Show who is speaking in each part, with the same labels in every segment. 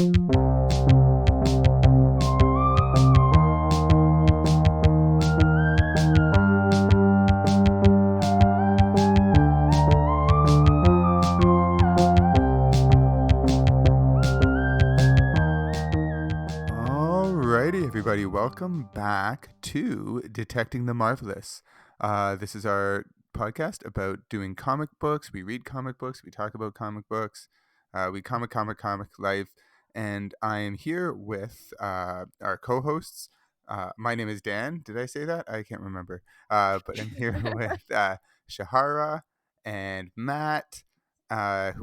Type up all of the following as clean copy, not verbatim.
Speaker 1: Alrighty, everybody, welcome back to Detecting the Marvelous. This is our podcast about doing comic books. We read comic books, we talk about comic books, we comic life, and I am here with our co-hosts. My name is Dan. Did I say that? I can't remember. But I'm here with Shahara and Matt, who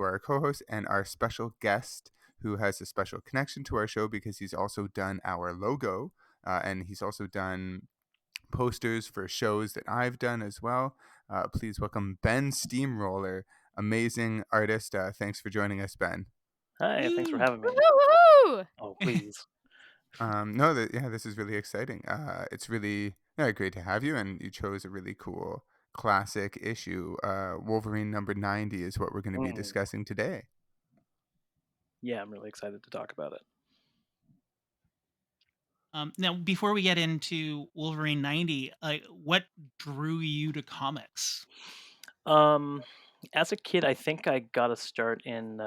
Speaker 1: are our co-hosts, and our special guest, who has a special connection to our show because he's also done our logo, and he's also done posters for shows that I've done as well. Please welcome Ben Steamroller, amazing artist. Thanks for joining us, Ben.
Speaker 2: Hi, thanks for having me.
Speaker 3: Woo-hoo!
Speaker 2: Oh, please.
Speaker 1: This is really exciting. It's really great to have you, and you chose a really cool classic issue. Wolverine number 90 is what we're going to be discussing today.
Speaker 2: Yeah, I'm really excited to talk about it.
Speaker 4: Now, before we get into Wolverine 90, what drew you to comics?
Speaker 2: As a kid, I think I got a start in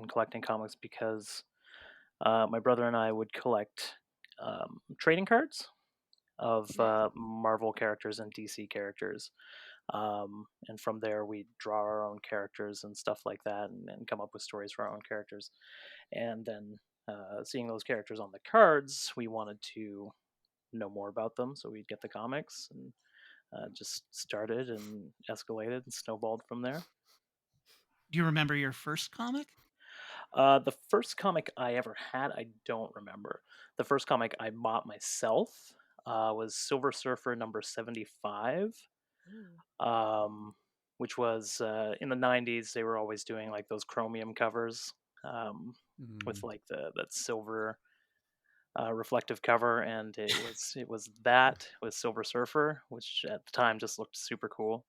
Speaker 2: collecting comics because my brother and I would collect trading cards of Marvel characters and DC characters. And from there, we'd draw our own characters and stuff like that and come up with stories for our own characters. And then seeing those characters on the cards, we wanted to know more about them, so we'd get the comics and just started and escalated and snowballed from there.
Speaker 4: Do you remember your first comic?
Speaker 2: The first comic I ever had, I don't remember. The first comic I bought myself was Silver Surfer number 75, which was in the 90s. They were always doing like those chromium covers with like that silver reflective cover, and it was Silver Surfer, which at the time just looked super cool,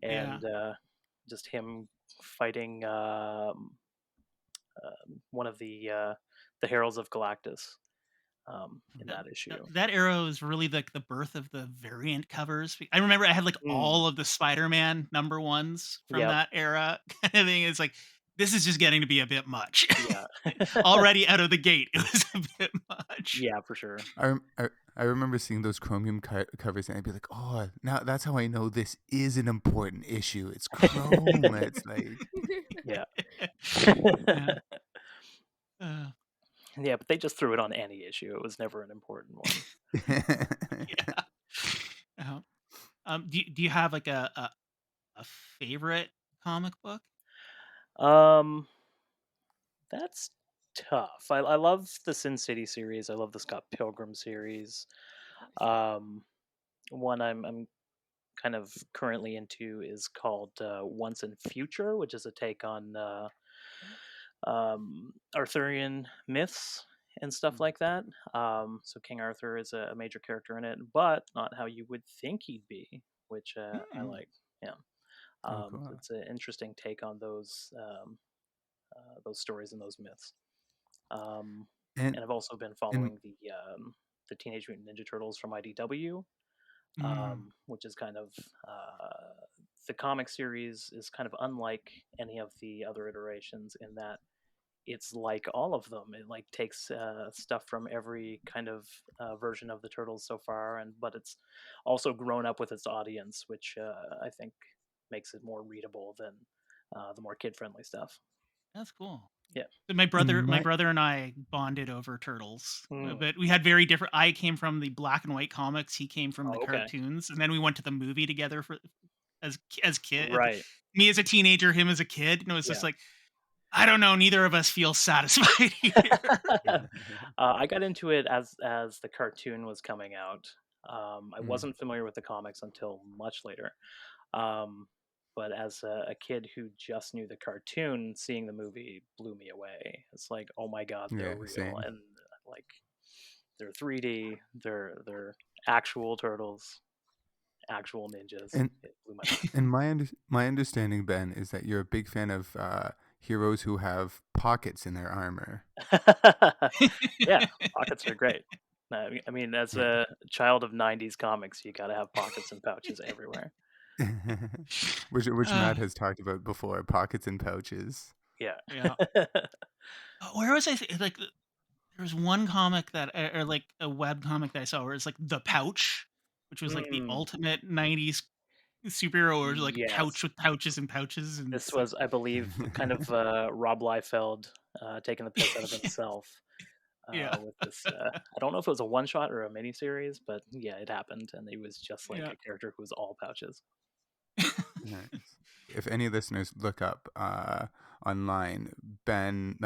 Speaker 2: and just him fighting one of the Heralds of Galactus in that issue.
Speaker 4: That era was really like the birth of the variant covers. I remember I had like all of the Spider-Man number ones from that era kind of thing. It's like, this is just getting to be a bit much.
Speaker 2: Yeah.
Speaker 4: Already out of the gate, it was a bit much.
Speaker 2: Yeah, for sure.
Speaker 1: I remember seeing those chromium covers, and I'd be like, "Oh, now that's how I know this is an important issue. It's chrome." It's like,
Speaker 2: yeah. Yeah, but they just threw it on any issue. It was never an important one.
Speaker 4: Do you have like a favorite comic book?
Speaker 2: That's tough. I love the Sin City series. I love the Scott Pilgrim series. One I'm kind of currently into is called Once and Future, which is a take on Arthurian myths and stuff like that. So King Arthur is a major character in it, but not how you would think he'd be, which I like. Yeah.
Speaker 1: cool.
Speaker 2: It's an interesting take on those stories and those myths. And I've also been following the Teenage Mutant Ninja Turtles from IDW, which is kind of the comic series is kind of unlike any of the other iterations in that it's like all of them. It like takes stuff from every kind of version of the Turtles so far, but it's also grown up with its audience, which I think makes it more readable than the more kid-friendly stuff.
Speaker 4: That's cool.
Speaker 2: Yeah.
Speaker 4: So my brother and I bonded over Turtles, but we had very different. I came from the black and white comics. He came from the cartoons, and then we went to the movie together as kids.
Speaker 2: Right.
Speaker 4: Me as a teenager, him as a kid. And it was just like, I don't know. Neither of us feel satisfied here.
Speaker 2: I got into it as the cartoon was coming out. I wasn't familiar with the comics until much later. But as a kid who just knew the cartoon, seeing the movie blew me away. It's like, oh my god, they're real,
Speaker 1: same.
Speaker 2: and like they're 3D, they're actual turtles, actual ninjas.
Speaker 1: And,
Speaker 2: it blew my mind.
Speaker 1: and my understanding, Ben, is that you're a big fan of heroes who have pockets in their armor.
Speaker 2: Yeah, pockets are great. I mean, as
Speaker 1: Yeah.
Speaker 2: a child of '90s comics, you gotta have pockets and pouches everywhere.
Speaker 1: Which
Speaker 4: Uh,
Speaker 1: Matt has talked about before, pockets and pouches.
Speaker 2: Yeah.
Speaker 4: yeah. Where was I? Like, there was one comic that, or like a web comic that I saw where it's like the pouch, which was like the
Speaker 2: Mm,
Speaker 4: ultimate '90s superhero, or like a
Speaker 2: yes.
Speaker 4: pouch with pouches and pouches, and
Speaker 2: This
Speaker 4: it's like,
Speaker 2: was, I believe, kind of Rob Liefeld taking the piss out of himself
Speaker 4: yeah,
Speaker 2: with this. I don't know if it was a one shot or a mini series, but yeah, it happened, and he was just like
Speaker 4: yeah.
Speaker 2: a character who was all pouches.
Speaker 1: Nice. If any listeners look up online Ben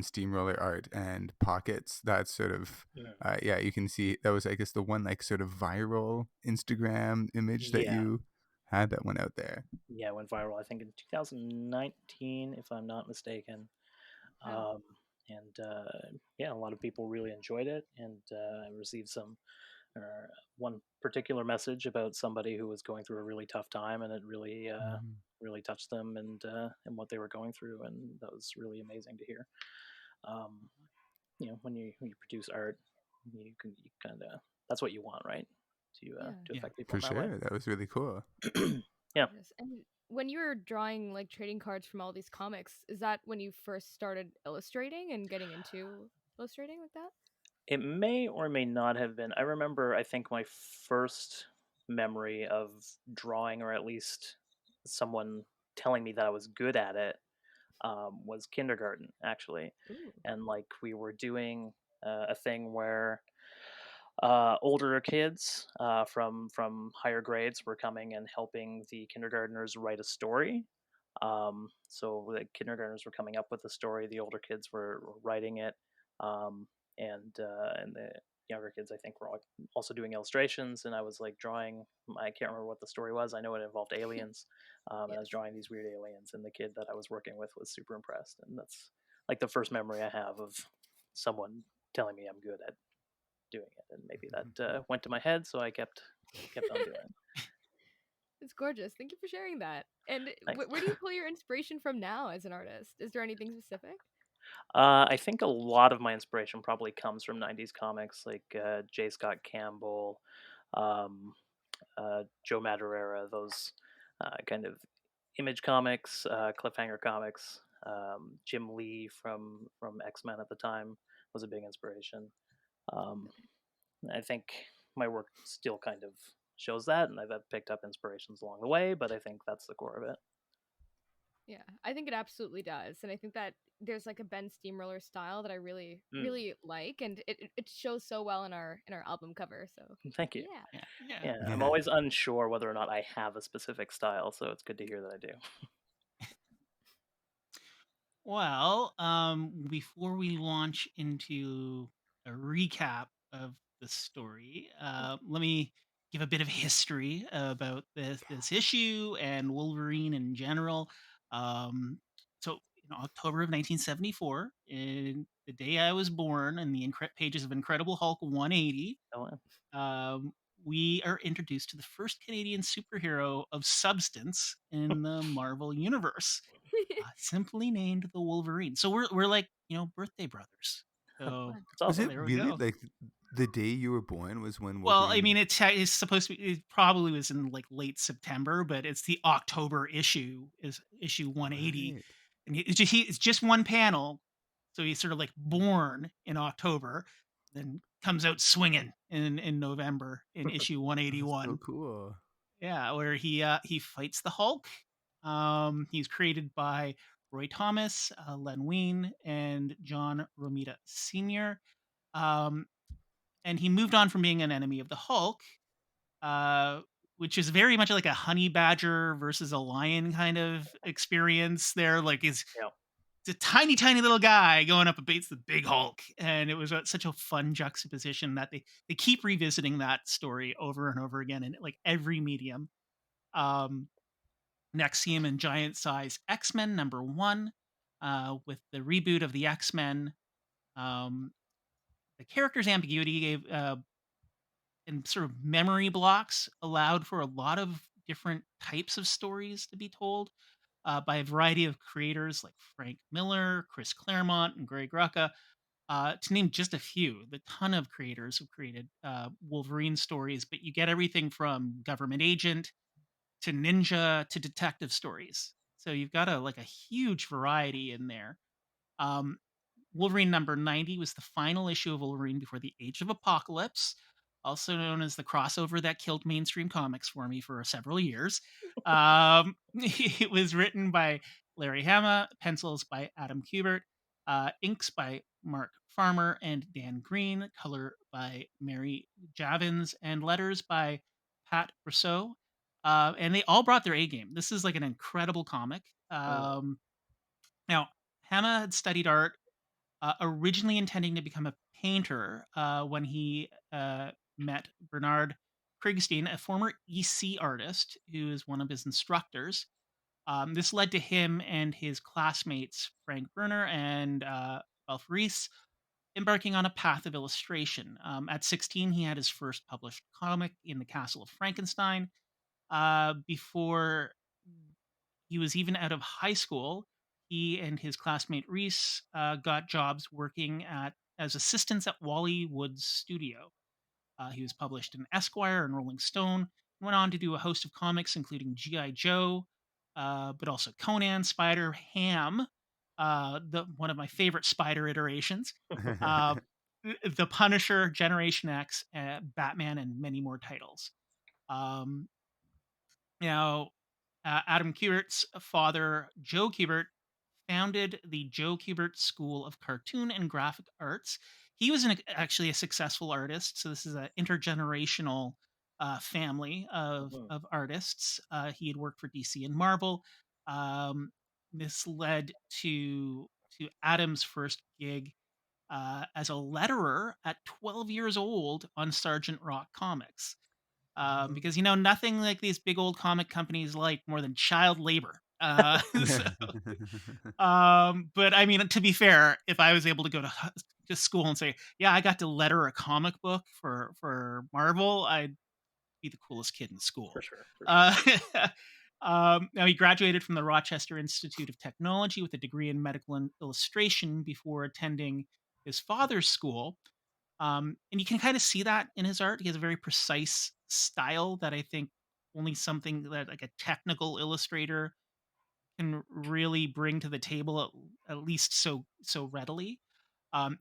Speaker 1: Steamroller art and pockets, that's sort of
Speaker 2: Mm.
Speaker 1: yeah, you can see that was, I guess, the one like sort of viral Instagram image that
Speaker 2: Yeah,
Speaker 1: you had that went out there.
Speaker 2: yeah, it went viral. I think in 2019, if I'm not mistaken.
Speaker 3: Wow.
Speaker 2: Um, and yeah, a lot of people really enjoyed it, and I received some one particular message about somebody who was going through a really tough time, and it really
Speaker 1: Mhm.
Speaker 2: really touched them and what they were going through, and that was really amazing to hear. Um, when you produce art, you kind of, that's what you want, right?
Speaker 3: Yeah.
Speaker 2: To
Speaker 4: Yeah.
Speaker 2: affect people
Speaker 1: For
Speaker 2: in that way.
Speaker 1: sure. That was really cool.
Speaker 2: Yeah.
Speaker 3: Gorgeous. And when you were drawing like trading cards from all these comics, is that when you first started illustrating and getting into illustrating like that?
Speaker 2: It may or may not have been. I remember, I think my first memory of drawing, or at least someone telling me that I was good at it, was kindergarten, actually.
Speaker 3: Ooh.
Speaker 2: And like we were doing a thing where older kids from higher grades were coming and helping the kindergartners write a story. So the kindergartners were coming up with a story, the older kids were writing it, um, and the younger kids, I think, were also doing illustrations. And I was like drawing. I can't remember what the story was. I know it involved aliens, and I was
Speaker 3: Yes.
Speaker 2: drawing these weird aliens. And the kid that I was working with was super impressed. And that's like the first memory I have of someone telling me I'm good at doing it. And maybe that went to my head, so I kept on doing it.
Speaker 3: It's gorgeous. Thank you for sharing that. And
Speaker 2: Thanks.
Speaker 3: where do you pull your inspiration from now as an artist? Is there anything specific?
Speaker 2: I think a lot of my inspiration probably comes from '90s comics, like J. Scott Campbell, um, Joe Madureira, those kind of Image comics, cliffhanger comics. Jim Lee from X-Men at the time was a big inspiration. Um, I think my work still kind of shows that, and I've picked up inspirations along the way, but I think that's the core of it.
Speaker 3: Yeah, I think it absolutely does. And I think that there's like a Ben Steamroller style that I really,
Speaker 2: Mm,
Speaker 3: really like, and it shows so well in our album cover. So
Speaker 2: thank you.
Speaker 3: yeah.
Speaker 4: Yeah. Yeah.
Speaker 2: Yeah, I'm
Speaker 1: Yeah.
Speaker 2: always unsure whether or not I have a specific style, so it's good to hear that I do.
Speaker 4: Well, before we launch into a recap of the story, let me give a bit of history about this issue and Wolverine in general. Um, so, in October of 1974, in the day I was born, in the pages of Incredible Hulk 180,
Speaker 2: Oh, wow.
Speaker 4: um, we are introduced to the first Canadian superhero of substance in the Marvel universe, simply named the Wolverine. So we're like, birthday brothers. So
Speaker 2: It's
Speaker 1: Was
Speaker 2: awesome.
Speaker 1: it
Speaker 4: there we
Speaker 1: really
Speaker 4: go.
Speaker 1: like the day you were born was when
Speaker 4: Well, I
Speaker 1: Wolverine?
Speaker 4: mean, it's supposed to be. It probably was in like late September, but it's the October issue, is issue 180,
Speaker 1: Right.
Speaker 4: and it's just one panel, so he's sort of like born in October, then comes out swinging in November in issue
Speaker 1: That's so
Speaker 4: 181.
Speaker 1: cool.
Speaker 4: Yeah, where he fights the Hulk. He's created by Roy Thomas, Len Wein, and John Romita Sr. Um, and he moved on from being an enemy of the Hulk, uh, which is very much like a honey badger versus a lion kind of experience. There, like,
Speaker 2: Yeah.
Speaker 4: it's a tiny, tiny little guy going up against the big Hulk, and it was such a fun juxtaposition that they keep revisiting that story over and over again in like every medium. Um, Next, see him in Giant Size X-Men #1, with the reboot of the X-Men. Um, the character's ambiguity gave and sort of memory blocks allowed for a lot of different types of stories to be told. by a variety of creators like Frank Miller, Chris Claremont, and Greg Rucka, to name just a few. The ton of creators who created Wolverine stories, but you get everything from government agent to ninja to detective stories. So you've got a huge variety in there. Um, Wolverine number 90 was the final issue of Wolverine before the Age of Apocalypse, also known as the crossover that killed mainstream comics for me for several years. It was written by Larry Hama, pencils by Adam Kubert, inks by Mark Farmer and Dan Green, color by Mary Javins, and letters by Pat Brousseau. And they all brought their A game. This is like an incredible comic. Now, Hama had studied art, originally intending to become a painter when he met Bernard Krigstein, a former EC artist who is one of his instructors. This led to him and his classmates, Frank Berner and Ralph Reese, embarking on a path of illustration. At 16, he had his first published comic in The Castle of Frankenstein. Before he was even out of high school, he and his classmate Reese got jobs working as assistants at Wally Wood's studio. He was published in Esquire and Rolling Stone, and went on to do a host of comics, including G.I. Joe, but also Conan, Spider, Ham, one of my favorite Spider iterations, uh, The Punisher, Generation X, Batman, and many more titles. Um, now, Adam Kubert's father, Joe Kubert, founded the Joe Kubert School of Cartoon and Graphic Arts. He was actually a successful artist, so this is an intergenerational family of artists. He had worked for DC and Marvel. Um, this led to Adam's first gig as a letterer at 12 years old on Sergeant Rock Comics. Because nothing like these big old comic companies like more than child labor. So, but I mean, to be fair, if I was able to go to school and say, "Yeah, I got to letter a comic book for Marvel," I'd be the coolest kid in school.
Speaker 2: For sure. For sure.
Speaker 4: Now he graduated from the Rochester Institute of Technology with a degree in medical illustration before attending his father's school. And you can kind of see that in his art. He has a very precise style that I think only something that like a technical illustrator can really bring to the table, at least so readily.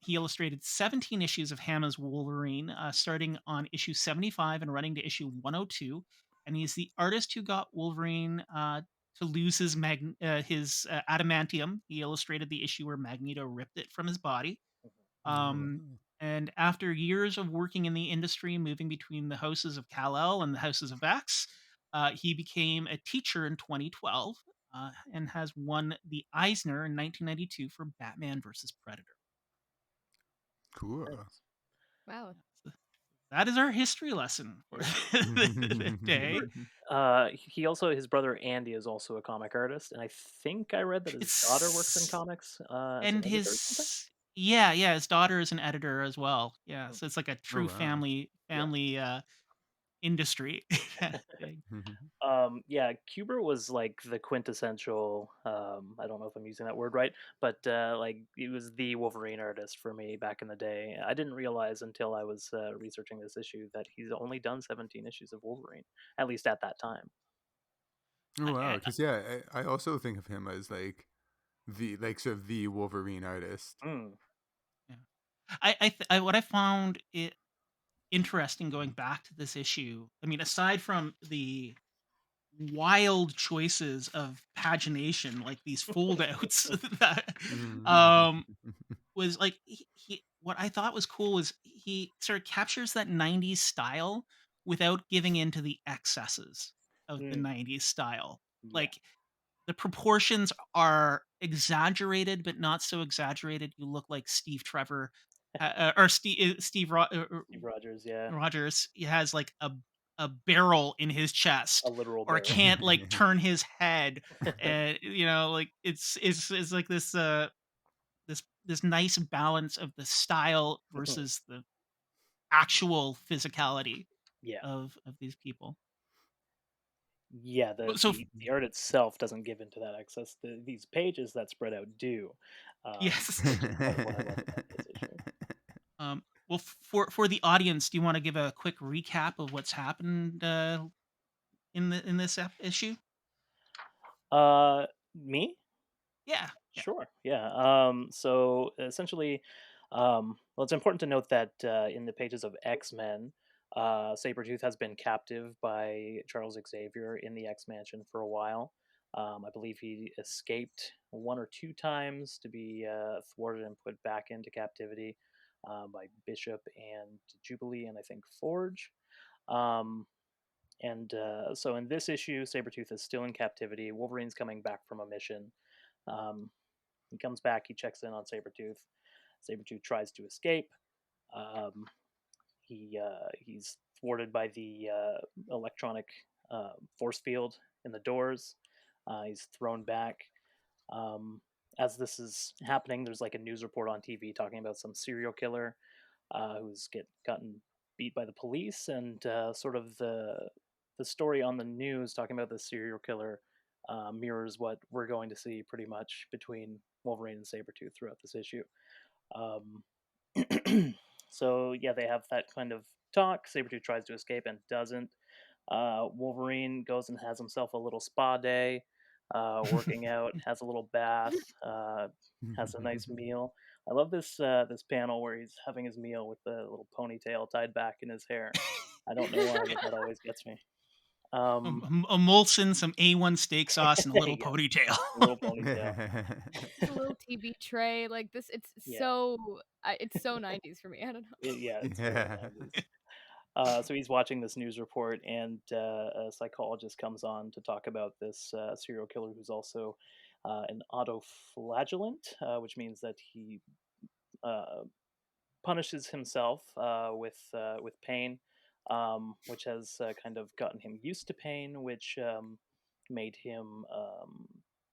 Speaker 4: He illustrated 17 issues of Hama's Wolverine, starting on issue 75 and running to issue 102. And he's the artist who got Wolverine to lose his adamantium. He illustrated the issue where Magneto ripped it from his body. And after years of working in the industry, moving between the houses of Kal-El and the houses of X, he became a teacher in 2012 and has won the Eisner in 1992 for Batman versus Predator.
Speaker 1: Cool.
Speaker 2: Nice.
Speaker 3: Wow.
Speaker 4: That is our history lesson for the day.
Speaker 2: His brother Andy is also a comic artist, and I think I read that his daughter works in comics as
Speaker 4: and
Speaker 2: an editor or something.
Speaker 4: His daughter is an editor as well. Yeah, so it's like a true family industry.
Speaker 2: Kubert was like the quintessential. I don't know if I'm using that word right, but like he was the Wolverine artist for me back in the day. I didn't realize until I was researching this issue that he's only done 17 issues of Wolverine, at least at that time.
Speaker 1: Oh wow! Because I also think of him as like the sort of the Wolverine artist.
Speaker 4: Yeah. What I found it interesting going back to this issue, I mean, aside from the wild choices of pagination, like these foldouts, that was like he. What I thought was cool was he sort of captures that '90s style without giving into the excesses of the '90s style.
Speaker 2: Yeah.
Speaker 4: Like the proportions are exaggerated, but not so exaggerated. You look like Steve Trevor, or Steve
Speaker 2: Rogers. Yeah,
Speaker 4: Rogers. He has like a barrel in his chest,
Speaker 2: a literal
Speaker 4: or
Speaker 2: barrel.
Speaker 4: can't like turn his head, and like it's like this this nice balance of the style versus the actual physicality of these people.
Speaker 2: Yeah,
Speaker 4: So
Speaker 2: the art itself doesn't give into that excess. These pages that spread out do,
Speaker 4: yes.
Speaker 2: which is part of what I love about this issue.
Speaker 4: Well, for the audience, do you want to give a quick recap of what's happened in this issue?
Speaker 2: Me?
Speaker 4: Yeah, yeah.
Speaker 2: Sure. Yeah. So essentially, well, it's important to note that in the pages of X Men, Sabretooth has been captive by Charles Xavier in the X Mansion for a while. I believe he escaped one or two times to be thwarted and put back into captivity by Bishop and Jubilee, and I think Forge. Um, and so in this issue, Sabretooth is still in captivity. Wolverine's coming back from a mission. Um, he comes back, he checks in on Sabretooth. Sabretooth tries to escape. Um, he's thwarted by the electronic force field in the doors. He's thrown back. Um, as this is happening, there's like a news report on TV talking about some serial killer who's gotten beat by the police, and sort of the story on the news talking about the serial killer mirrors what we're going to see pretty much between Wolverine and Sabretooth throughout this issue. Um, so yeah, they have that kind of talk. Sabretooth tries to escape and doesn't. Wolverine goes and has himself a little spa day, working out, has a little bath, has a nice meal. I love this panel where he's having his meal with the little ponytail tied back in his hair. I don't know why, but that always gets me. Um,
Speaker 4: A Molson, some A1 steak sauce, and a little
Speaker 2: yeah,
Speaker 4: ponytail.
Speaker 2: a little ponytail.
Speaker 3: A little TV tray like this.
Speaker 2: Yeah,
Speaker 3: It's so 90s for me. I don't know.
Speaker 2: yeah, it's very
Speaker 1: Yeah.
Speaker 2: 90s. So he's watching this news report, and a psychologist comes on to talk about this serial killer who's also an autoflagellant, which means that he uh, punishes himself with pain, which has kind of gotten him used to pain, which made him,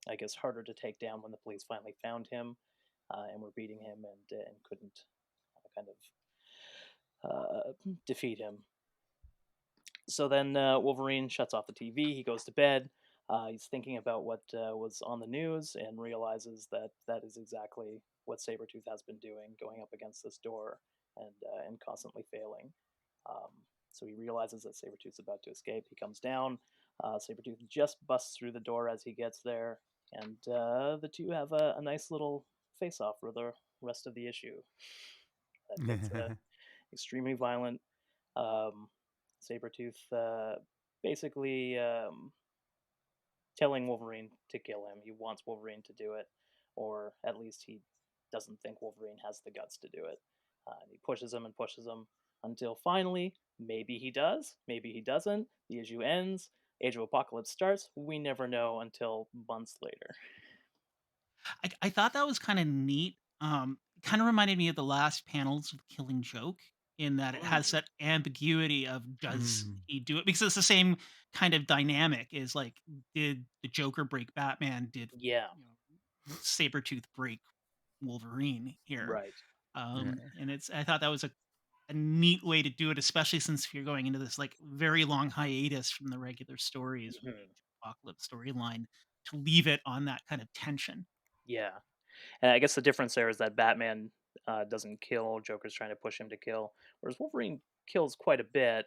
Speaker 2: I guess, harder to take down when the police finally found him and were beating him and couldn't kind of defeat him. So then Wolverine shuts off the TV. He goes to bed. He's thinking about what was on the news and realizes that that is exactly what Sabretooth has been doing, going up against this door and constantly failing. Um, so he realizes that Sabretooth's about to escape. He comes down. Sabretooth just busts through the door as he gets there, and the two have a nice little face off for the rest of the issue. It's extremely violent. Um, Sabretooth basically telling Wolverine to kill him. He wants Wolverine to do it, or at least he doesn't think Wolverine has the guts to do it. And he pushes him and pushes him until finally, maybe he does, maybe he doesn't. The issue ends. Age of Apocalypse starts. We never know until months later.
Speaker 4: I thought that was kind of neat. Kind of reminded me of the last panels of Killing Joke in that it has
Speaker 2: Mm,
Speaker 4: that ambiguity of does
Speaker 1: Mm.
Speaker 4: he do it, because it's the same kind of dynamic. Is like, did the Joker break Batman? Did,
Speaker 2: yeah,
Speaker 4: Sabretooth break Wolverine here?
Speaker 2: right.
Speaker 1: Yeah.
Speaker 4: And I thought that was a neat way to do it, especially since you're going into this like very long hiatus from the regular stories with the
Speaker 2: Mhm.
Speaker 4: Apocalypse storyline, to leave it on that kind of tension.
Speaker 2: Yeah. And I guess the difference there is that Batman doesn't kill. Joker's trying to push him to kill, whereas Wolverine kills quite a bit,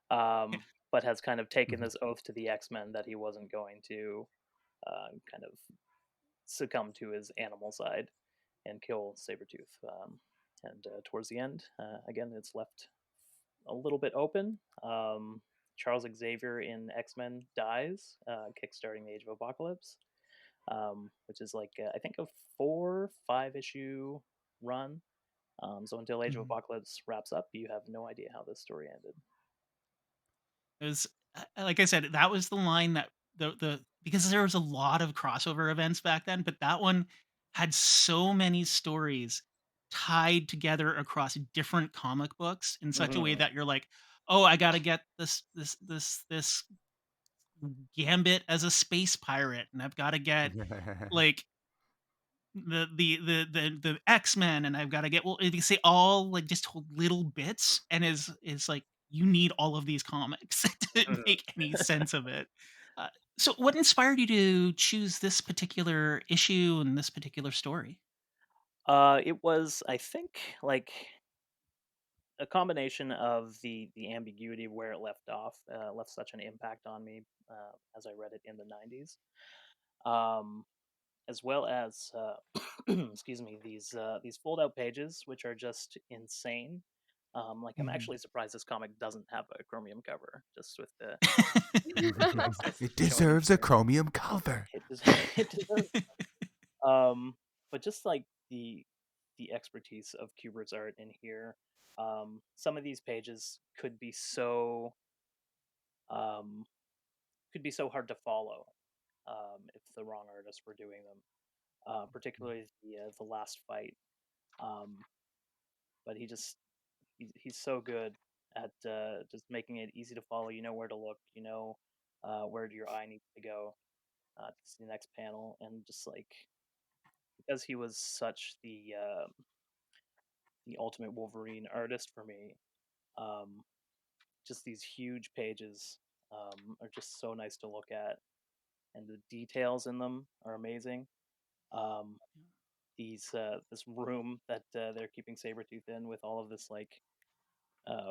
Speaker 2: but has kind of taken this oath to the X Men that he wasn't going to kind of succumb to his animal side and kill Sabretooth. And towards the end, again, it's left a little bit open. Charles Xavier in X Men dies, kickstarting the Age of Apocalypse, which is like I think a 4-5 issue run. So until Age of
Speaker 4: Mhm.
Speaker 2: Apocalypse wraps up, you have no idea how this story ended.
Speaker 4: It was, like I said, that was the line that the because there was a lot of crossover events back then, but that one had so many stories tied together across different comic books in such a way
Speaker 2: Hmm.
Speaker 4: that you're like, oh, I got to get this Gambit as a space pirate, and I've got to get like the X-Men, and I've got to get, well, they say all like just little bits, and is like, you need all of these comics to
Speaker 2: Hmm.
Speaker 4: make any sense of it. So, what inspired you to choose this particular issue and this particular story?
Speaker 2: It was, I think, like a combination of the ambiguity of where it left off, left such an impact on me as I read it in the '90s, um, as well as excuse me, these fold out pages, which are just insane. Like I'm
Speaker 4: Mhm.
Speaker 2: actually surprised this comic doesn't have a chromium cover, just with the text just
Speaker 1: It
Speaker 2: showing
Speaker 1: deserves a
Speaker 2: here.
Speaker 1: chromium cover.
Speaker 2: It does. It deserves. Um, but just like the expertise of Kubert's art in here, some of these pages um, could be so hard to follow if the wrong artist were doing them. Particularly the last fight. Um, but he's so good at just making it easy to follow. You know where to look. You know where your eye needs to go to see the next panel, and just like because he was such the ultimate Wolverine artist for me. Um, just these huge pages are just so nice to look at, and the details in them are amazing. Um, this room that they're keeping Sabretooth in with all of this like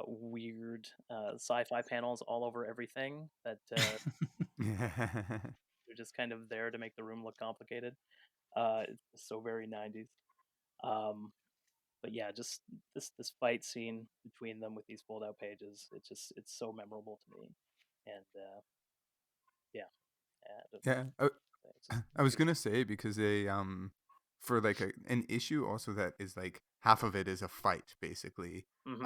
Speaker 2: weird sci-fi panels all over everything that they're just kind of there to make the room look complicated. It's so very '90s. Um, but yeah, just this fight scene between them with these fold out pages, it's so memorable to me, and yeah, and
Speaker 1: Yeah,
Speaker 2: it's just
Speaker 1: I was
Speaker 2: great.
Speaker 1: gonna say because they for like an issue also that is like half of it is a fight basically.
Speaker 2: Hmm.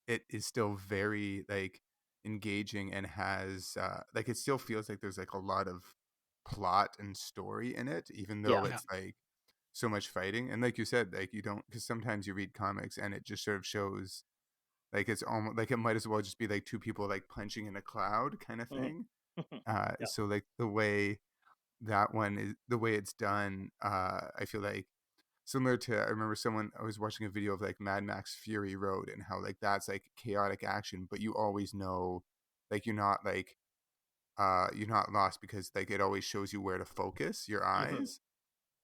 Speaker 1: It is still very like engaging and has like it still feels like there's like a lot of plot and story in it, even though
Speaker 2: Yeah,
Speaker 4: Yeah.
Speaker 1: it's like so much fighting. And like you said, like you don't because sometimes you read comics and it just sort of shows like it's almost like it might as well just be like two people like punching in a cloud kind of
Speaker 2: hmm.
Speaker 1: thing.
Speaker 2: Yeah,
Speaker 1: So like the way that one is the way it's done, I feel like similar to I remember someone I was watching a video of like Mad Max Fury Road and how like that's like chaotic action, but you always know like you're not lost because like it always shows you where to focus your
Speaker 2: hmm.
Speaker 1: eyes.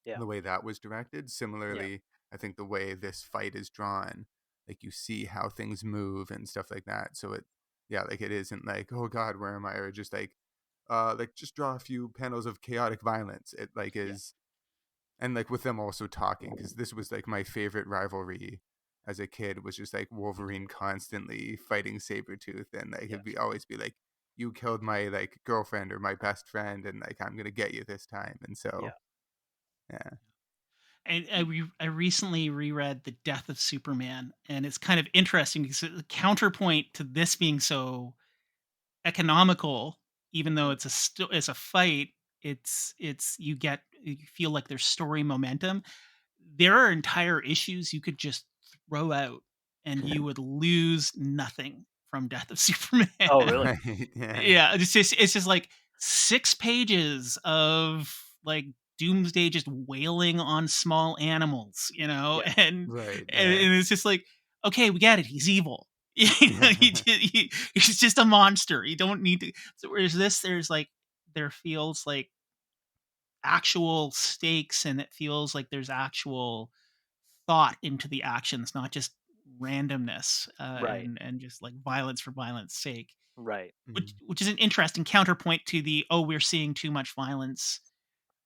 Speaker 2: Yeah,
Speaker 1: The way that was directed.
Speaker 2: yeah,
Speaker 1: Similarly, I think the way this fight is drawn, like you see how things move and stuff like that. So it yeah, like it isn't like, oh God, where am I? Or just like just draw a few panels of chaotic violence. It like
Speaker 2: yeah,
Speaker 1: is and like with them also talking because this was like my favorite rivalry as a kid was just like Wolverine constantly fighting Sabretooth and like
Speaker 2: yeah,
Speaker 1: it'd be always be like you killed my like girlfriend or my best friend and like I'm gonna get you this time and so
Speaker 2: yeah.
Speaker 1: yeah.
Speaker 4: And I recently reread The Death of Superman, and it's kind of interesting because the counterpoint to this being so economical, even though
Speaker 2: Mm.
Speaker 4: it's a fight, you feel like there's story momentum. There are entire issues you could just throw out, and you would lose nothing from Death of Superman.
Speaker 2: Oh, really?
Speaker 1: Right, yeah.
Speaker 4: Yeah, it's just like 6 pages of, like, Doomsday just wailing on small animals,
Speaker 2: Yeah,
Speaker 1: Right,
Speaker 4: and
Speaker 1: yeah.
Speaker 4: and it's just like, "Okay, we get it, he's evil." You know, he's just a monster, you don't need to. So whereas this, there feels like actual stakes, and it feels like there's actual thought into the actions, not just randomness,
Speaker 2: right,
Speaker 4: and just, like, violence for violence sake.
Speaker 2: right,
Speaker 1: Mhm.
Speaker 4: Which is an interesting counterpoint to the, "Oh, we're seeing too much violence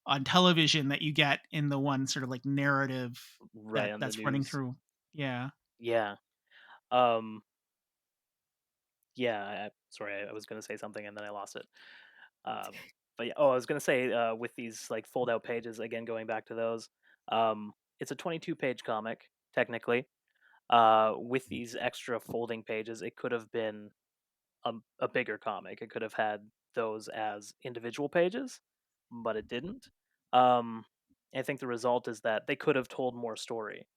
Speaker 4: on television," that you get in the one sort of, like, narrative
Speaker 2: right on the
Speaker 4: that's running
Speaker 2: news.
Speaker 4: through. Yeah.
Speaker 2: Yeah. Um. Yeah. Sorry, I was gonna say something and then I lost it. Um. But yeah, oh, I was gonna say with these like fold out pages again, going back to those. It's a 22-page comic technically. With these extra folding pages, it could have been a bigger comic. It could have had those as individual pages, but it didn't. Um, I think the result is that they could have told more story,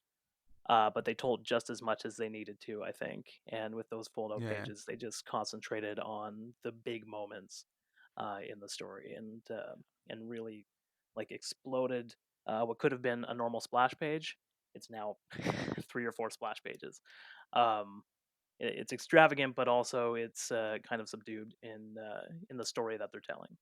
Speaker 2: but they told just as much as they needed to, I think. And with those fold out
Speaker 1: Yeah.
Speaker 2: pages, they just concentrated on the big moments in the story and really like exploded what could have been a normal splash page. It's now 3 or 4 splash pages. Um, it's extravagant, but also it's kind of subdued in the story that they're telling.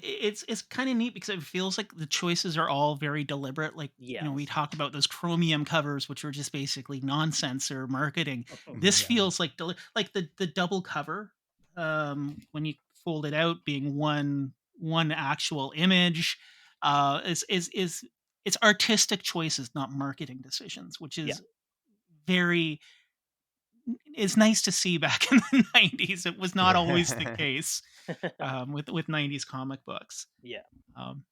Speaker 4: It's kind of neat because it feels like the choices are all very deliberate. Like, we
Speaker 2: Yes.
Speaker 4: talked about those chromium covers, which were just basically nonsense or marketing. This
Speaker 1: Yeah.
Speaker 4: feels like like the double cover, when you fold it out, being one actual image, is it's artistic choices, not marketing decisions, which
Speaker 2: Yeah.
Speaker 4: is very it's nice to see back in the 90s. It was not always the
Speaker 1: Yeah.
Speaker 4: case, with 90s comic books.
Speaker 2: Yeah.
Speaker 4: Um,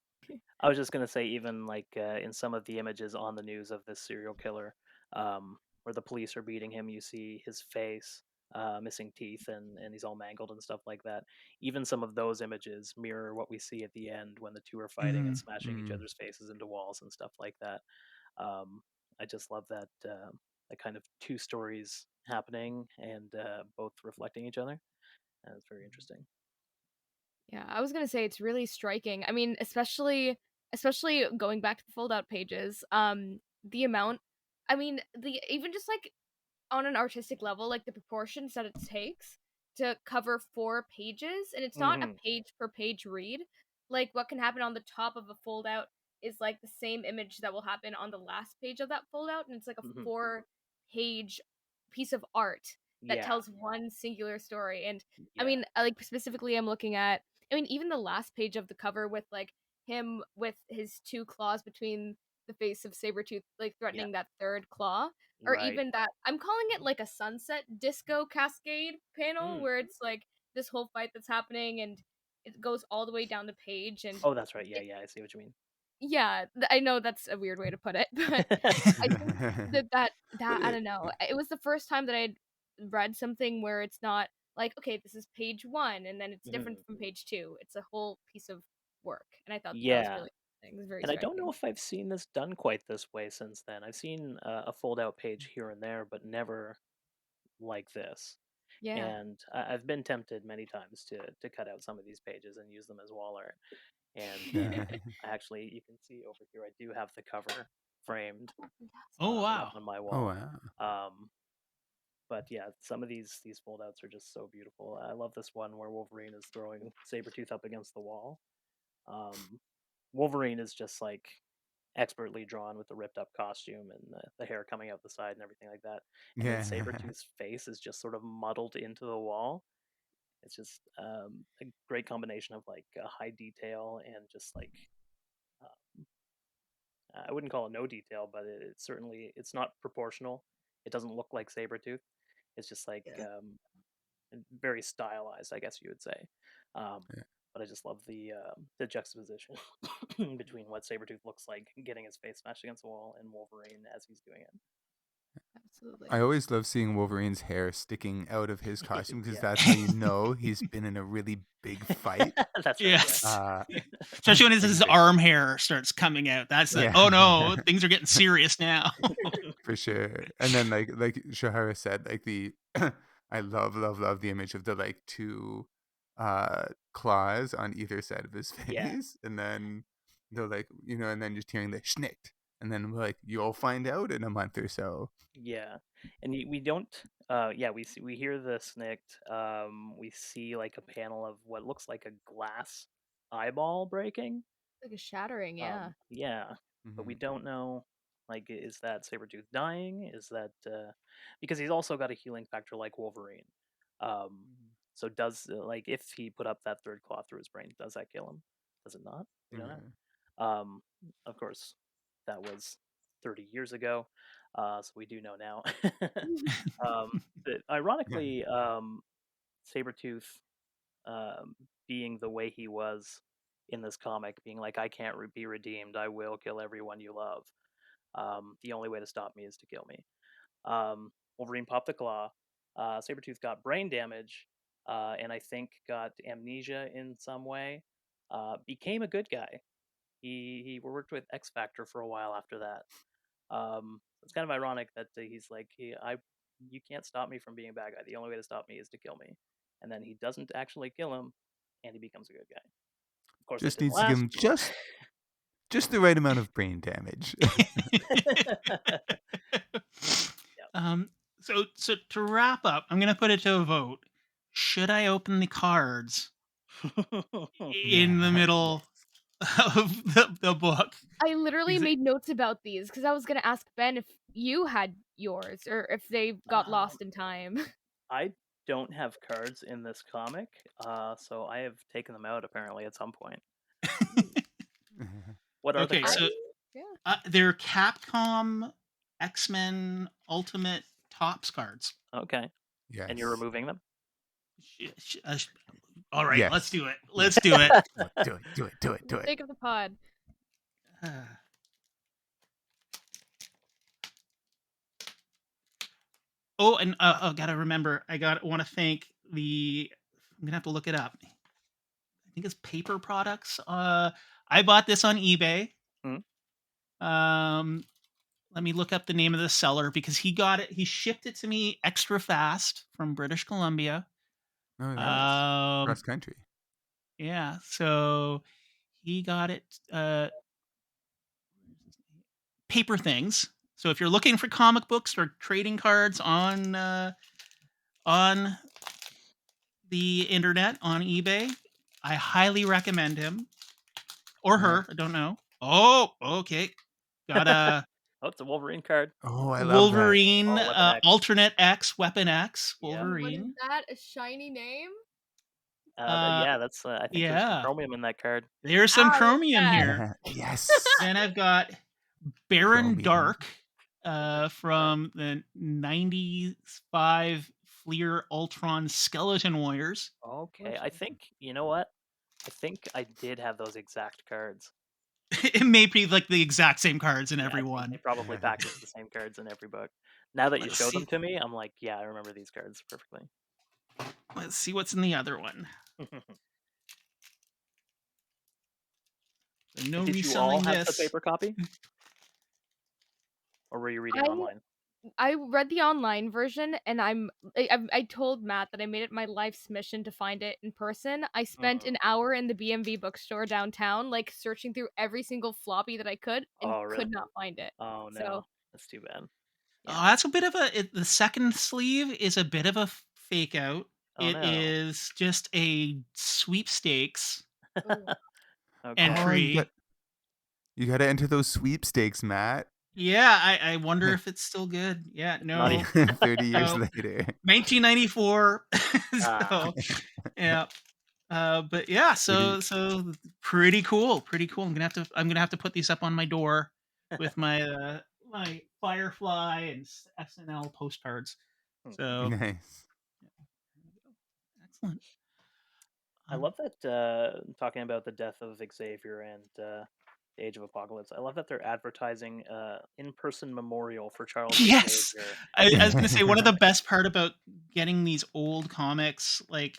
Speaker 2: I was just gonna say, even like in some of the images on the news of this serial killer, where the police are beating him, you see his face, missing teeth, and he's all mangled and stuff like that. Even some of those images mirror what we see at the end when the two are fighting and
Speaker 4: mhm.
Speaker 2: smashing each
Speaker 1: Mm.
Speaker 2: other's faces into walls and stuff like that. I just love that that kind of two stories happening and both reflecting each other. And it's very interesting.
Speaker 3: Yeah, I was gonna say it's really striking. I mean, especially going back to the fold out pages, the amount I mean, the even just like on an artistic level, like the proportions that it takes to cover 4 pages, and it's not a
Speaker 2: Hmm.
Speaker 3: page per page read. Like what can happen on the top of a fold out is like the same image that will happen on the last page of that fold out, and it's like a
Speaker 2: Hmm.
Speaker 3: 4 page piece of art that
Speaker 2: Yeah.
Speaker 3: tells one singular story. And I
Speaker 2: Yeah.
Speaker 3: mean, like specifically, I'm looking at. I mean, even the last page of the cover with like him with his 2 claws between the face of Sabretooth, like
Speaker 2: Yeah.
Speaker 3: threatening that third claw, or
Speaker 2: Right.
Speaker 3: even that I'm calling it like a sunset disco cascade panel
Speaker 2: Mm.
Speaker 3: where it's like this whole fight that's happening and it goes all the way down the page. And
Speaker 2: Oh, that's right. Yeah,
Speaker 3: it,
Speaker 2: yeah, I see what you mean.
Speaker 3: yeah, I know that's a weird way to put it, but I think that
Speaker 1: But
Speaker 3: I don't know, it was the first time that I'd read something where it's not like, okay, this is page 1 and then it's different
Speaker 2: Mhm.
Speaker 3: from page 2. It's a whole piece of work, and I thought that was
Speaker 2: Yeah,
Speaker 3: really interesting. It was very
Speaker 2: and I don't know
Speaker 3: striking.
Speaker 2: if I've seen this done quite this way since then. I've seen a fold-out page here and there, but never like this.
Speaker 3: Yeah.
Speaker 2: And I've been tempted many times to cut out some of these pages and use them as wall art. And
Speaker 1: yeah.
Speaker 2: I actually, you can see over here, I do have the cover framed
Speaker 4: Oh
Speaker 2: up
Speaker 4: wow.
Speaker 2: on my
Speaker 1: Oh
Speaker 2: wall.
Speaker 1: wow.
Speaker 2: Um, but yeah, some of these fold-outs are just so beautiful. I love this one where Wolverine is throwing Sabretooth up against the wall. Um, Wolverine is just like expertly drawn with the ripped up costume and the hair coming out the side and everything like that. And then
Speaker 1: Yeah.
Speaker 2: Sabretooth's face is just sort of muddled into the wall. It's just a great combination of like high detail and just like uh, I wouldn't call it no detail, but it's certainly it's not proportional. It doesn't look like Sabretooth. It's just like
Speaker 3: Yeah.
Speaker 2: very stylized, I guess you would say. Um,
Speaker 1: Yeah.
Speaker 2: but I just love the juxtaposition between what Sabretooth looks like getting his face smashed against the wall and Wolverine as he's doing
Speaker 3: Absolutely.
Speaker 1: I always love seeing Wolverine's hair sticking out of his
Speaker 2: it.
Speaker 1: costume because
Speaker 2: Yeah,
Speaker 1: that's how you know he's been in a really big fight.
Speaker 2: that's right. Yeah,
Speaker 4: Yes.
Speaker 1: Uh,
Speaker 4: Especially when
Speaker 1: like
Speaker 4: his
Speaker 1: the
Speaker 4: arm hair starts coming out. That's the,
Speaker 1: yeah,
Speaker 4: oh no, things are getting serious now.
Speaker 1: for sure. And then like Shahara said, like the I love the image of the like two claws on either side of his
Speaker 2: yeah,
Speaker 1: face, and then they're like and then just hearing the schnicked, and then we're like you'll find out in a month or so.
Speaker 2: yeah. And we don't. Yeah, we hear the snicked. We see like a panel of what looks like a glass eyeball breaking.
Speaker 3: Like a shattering, yeah.
Speaker 2: Yeah, but we
Speaker 1: Hmm.
Speaker 2: don't know. Like, is that Sabretooth dying? Is that because he's also got a healing factor like Wolverine? Um, so does like if he put up that third claw through his brain, does that kill him? Does it not? We don't
Speaker 1: Okay.
Speaker 2: know. Of course, that was 30 years ago, so we do know now. But
Speaker 1: Yeah.
Speaker 2: ironically, Sabretooth being the way he was in this comic, being like, I can't be redeemed. I will kill everyone you love. The only way to stop me is to kill me. Wolverine popped the claw. Sabretooth got brain damage and I think got amnesia in some way. Became a good guy. He worked with X Factor for a while after that. It's kind of ironic that he's like, you can't stop me from being a bad guy. The only way to stop me is to kill me. And then he doesn't actually kill him, and he becomes a good guy. Of course, that
Speaker 1: Just
Speaker 2: didn't
Speaker 1: needs to give
Speaker 2: last.
Speaker 1: him just the right amount of brain damage.
Speaker 2: Yeah.
Speaker 4: um, so to wrap up, I'm gonna put it to a vote. Should I open the cards in the middle of the book.
Speaker 3: I literally made notes about these because I was gonna ask Ben if you had yours or if they got lost in time.
Speaker 2: I don't have cards in this comic, so I have taken them out apparently at some point. What are the
Speaker 4: Okay,
Speaker 2: cards?
Speaker 4: so
Speaker 3: Yeah.
Speaker 4: they're Capcom X-Men Ultimate Tops cards.
Speaker 2: Okay.
Speaker 1: Yes.
Speaker 2: And you're removing them?
Speaker 4: All right,
Speaker 1: Yes.
Speaker 4: let's do it. Let's do it.
Speaker 1: Do it.
Speaker 3: For the sake of the pod.
Speaker 4: Oh, and gotta remember, want to thank I'm gonna have to look it up. I think it's Paper Products. I bought this on eBay. Let me look up the name of the seller because he got it. He shipped it to me extra fast from British Columbia.
Speaker 1: Oh, nice. Cross country.
Speaker 4: Yeah, so he got it. Paper Things. So if you're looking for comic books or trading cards on the internet on eBay, I highly recommend him or her. I don't know. Oh, okay. Got a
Speaker 2: Oh, it's a Wolverine card.
Speaker 1: Oh, I love
Speaker 4: Wolverine
Speaker 2: that.
Speaker 4: alternate X, Weapon X, Wolverine.
Speaker 3: What is that? A shiny name?
Speaker 2: Yeah, that's. I think there's some chromium in that card.
Speaker 4: There's some chromium here.
Speaker 1: Yes.
Speaker 4: Then I've got Baron Dark from the 95 Fleer Ultron Skeleton Warriors.
Speaker 2: Okay, I think, you know what? I think I did have those exact cards.
Speaker 4: It may be like the exact same cards in every one.
Speaker 2: They probably packaged the same cards in every book. Now that you showed them to me, I'm like, yeah, I remember these cards perfectly.
Speaker 4: Let's see what's in the other one. No
Speaker 2: Did
Speaker 4: reselling
Speaker 2: you all have
Speaker 4: this.
Speaker 2: the paper copy? Or were you reading online?
Speaker 3: I read the online version, and I told Matt that I made it my life's mission to find it in person. I spent an hour in the BMV bookstore downtown, like searching through every single floppy that I could, and could not find it.
Speaker 2: Oh no,
Speaker 3: so,
Speaker 2: that's too bad.
Speaker 4: Yeah. Oh, that's a bit of the second sleeve is a bit of a fake out. It is just a sweepstakes entry.
Speaker 1: You got to enter those sweepstakes, Matt.
Speaker 4: Yeah, I wonder if it's still good. Yeah, no.
Speaker 1: 30 years later.
Speaker 4: 1994. So, yeah. But yeah, so pretty cool. I'm gonna have to put these up on my door with my my Firefly and SNL postcards. So
Speaker 1: nice.
Speaker 4: Excellent.
Speaker 2: I love that talking about the death of Xavier and the Age of Apocalypse. I love that they're advertising in-person memorial for Charles
Speaker 4: Yes,
Speaker 2: Xavier.
Speaker 4: I was gonna say one of the best part about getting these old comics, like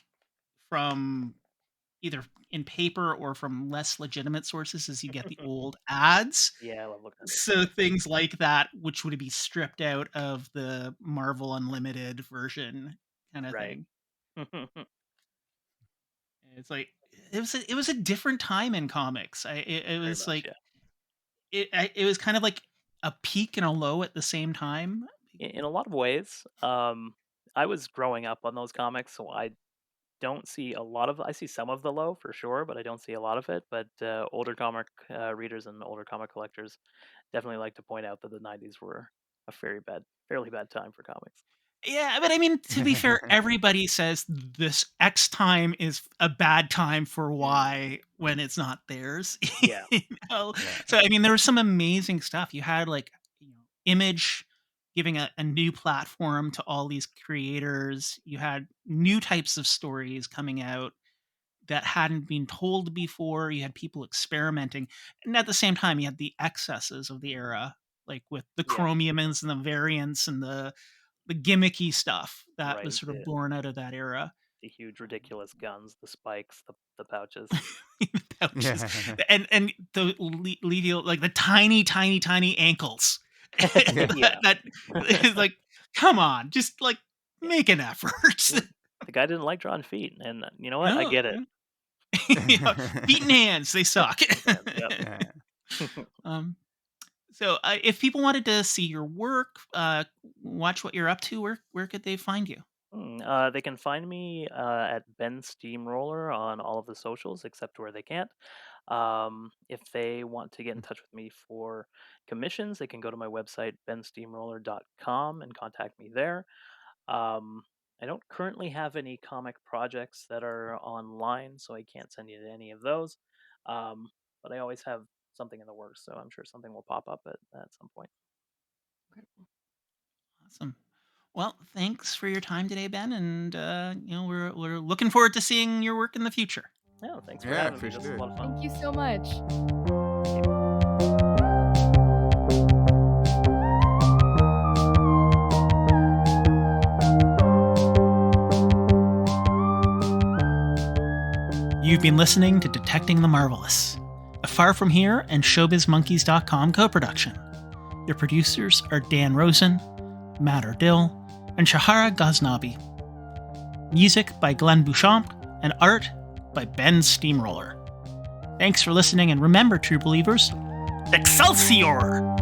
Speaker 4: from either in paper or from less legitimate sources, is you get the old ads.
Speaker 2: Yeah, I love looking at it.
Speaker 4: So things like that, which would be stripped out of the Marvel Unlimited version, kind of thing. It's like it was a different time in comics. It was like it was kind of like a peak and a low at the same time.
Speaker 2: In a lot of ways, I was growing up on those comics, so I don't see a lot of. I see some of the low for sure, but I don't see a lot of it. But older comic readers and older comic collectors definitely like to point out that the '90s were a fairly bad time for comics.
Speaker 4: Yeah, but I mean, to be fair, everybody says this X time is a bad time for Y when it's not theirs.
Speaker 2: Yeah.
Speaker 4: So I mean, there was some amazing stuff. You had like Image giving a new platform to all these creators. You had new types of stories coming out that hadn't been told before. You had people experimenting, and at the same time, you had the excesses of the era, like with the chromiums and the variants and the gimmicky stuff that was sort of born out of that era.
Speaker 2: The huge, ridiculous guns, the spikes, the pouches.
Speaker 4: The pouches. And the leave you like the tiny ankles. That is like, come on, just like make an effort.
Speaker 2: The guy didn't like drawing feet, and you know what? I get it.
Speaker 4: Feet and hands, they suck. So if people wanted to see your work, watch what you're up to, where could they find you?
Speaker 2: They can find me at Ben Steamroller on all of the socials, except where they can't. If they want to get in touch with me for commissions, they can go to my website, bensteamroller.com, and contact me there. Um, I don't currently have any comic projects that are online, so I can't send you to any of those. Um, but I always have something in the works, so I'm sure something will pop up at some point.
Speaker 4: Awesome. Well, thanks for your time today, Ben, and we're looking forward to seeing your work in the future.
Speaker 2: Yeah, thanks for having me.
Speaker 1: for
Speaker 2: This
Speaker 1: sure.
Speaker 2: was a lot of fun.
Speaker 3: Thank you so much.
Speaker 4: You've been listening to Detecting the Marvelous, a Far From Here and ShowbizMonkeys.com co-production. Your producers are Dan Rosen, Matt Erdill, and Shahara Ghaznavi. Music by Glenn Bouchamp, and art by Ben Steamroller. Thanks for listening, and remember, true believers, Excelsior!